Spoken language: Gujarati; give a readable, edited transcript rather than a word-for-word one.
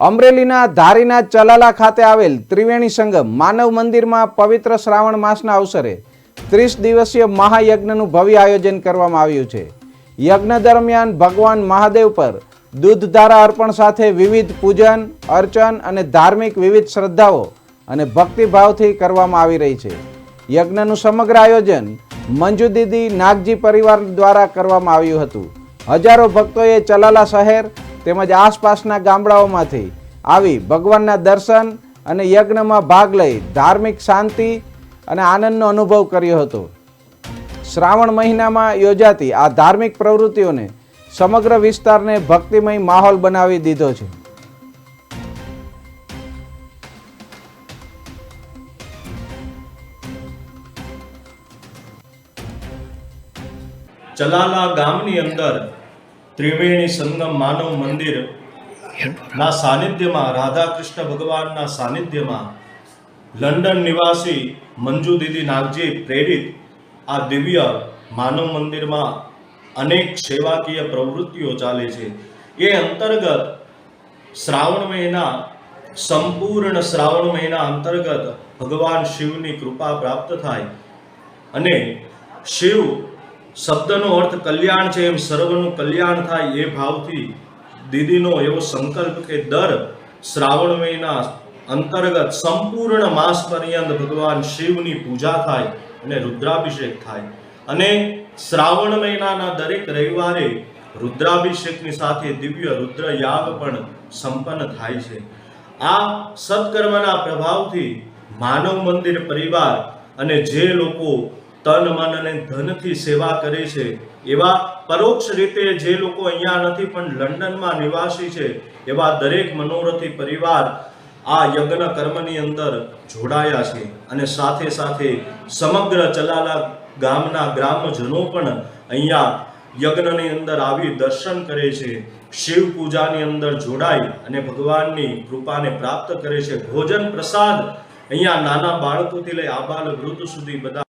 અમરેલીના ધારીના ચલાલા ખાતે આવેલ ત્રિવેણી સંગમ માનવ મંદિરમાં પવિત્ર શ્રાવણ માસના અવસરે 30 દિવસીય મહાયજ્ઞનું ભવ્ય આયોજન કરવામાં આવ્યું છે। યજ્ઞ દરમિયાન ભગવાન મહાદેવ પર દૂધધારા અર્પણ સાથે વિવિધ પૂજન અર્ચન અને ધાર્મિક વિવિધ શ્રદ્ધાઓ અને ભક્તિભાવથી કરવામાં આવી રહી છે। યજ્ઞનું સમગ્ર આયોજન મંજુ દીદી નાગજી પરિવાર દ્વારા કરવામાં આવ્યું હતું। હજારો ભક્તોએ ચલાલા શહેર તેમજ આસપાસના ગામડાઓમાંથી આવી ભગવાનના દર્શન અને યજ્ઞમાં ભાગ લઈ ધાર્મિક શાંતિ અને આનંદનો અનુભવ કર્યો હતો। શ્રાવણ મહિનામાં યોજાતી આ ધાર્મિક પ્રવૃત્તિઓને સમગ્ર વિસ્તારને ભક્તિમય માહોલ બનાવી દીધો છે। ચલાલા ગામની અંદર ત્રિવેણી સંગમ માનવ મંદિર ના સાનિધ્યમાં રાધાકૃષ્ણ ભગવાનના સાનિધ્યમાં લંડન નિવાસી મંજુ દીદી નાગજી પ્રેરિત આ દિવ્ય માનવ મંદિરમાં અનેક સેવાકીય પ્રવૃત્તિઓ ચાલે છે। એ અંતર્ગત શ્રાવણ મહિના સંપૂર્ણ શ્રાવણ મહિના અંતર્ગત ભગવાન શિવની કૃપા પ્રાપ્ત થાય અને શિવ શબ્દનો અર્થ કલ્યાણ છે, એમ સર્વનું કલ્યાણ થાય એ ભાવથી દીદીનો એવો સંકલ્પ કે દર શ્રાવણ મહિના અંતર્ગત સંપૂર્ણ માસ પર્યંત ભગવાન શિવની પૂજા થાય અને રુદ્રાભિષેક થાય અને શ્રાવણ મહિનાના દરેક રવિવારે રુદ્રાભિષેકની સાથે દિવ્ય રુદ્ર યાગ પણ સંપન્ન થાય છે। આ સત્કર્મના પ્રભાવથી માનવ મંદિર પરિવાર અને જે લોકો તન મન અને ધનથી સેવા કરે છે એવા પરોક્ષ રીતે જે લોકો અહીંયા નથી પણ લંડનમાં નિવાસી છે એવા દરેક મનોરથી પરિવાર આ યજ્ઞ કર્મની અંદર જોડાયા છે અને સાથે સાથે સમગ્ર ચલાલા ગામના ગ્રામજનો પણ અહીંયા યજ્ઞની અંદર આવી દર્શન કરે છે, શિવ પૂજાની અંદર જોડાઈ અને ભગવાનની કૃપાને પ્રાપ્ત કરે છે। ભોજન પ્રસાદ અહીંયા નાના બાળકોથી લઈ આબાલ વૃદ્ધ સુધી બધા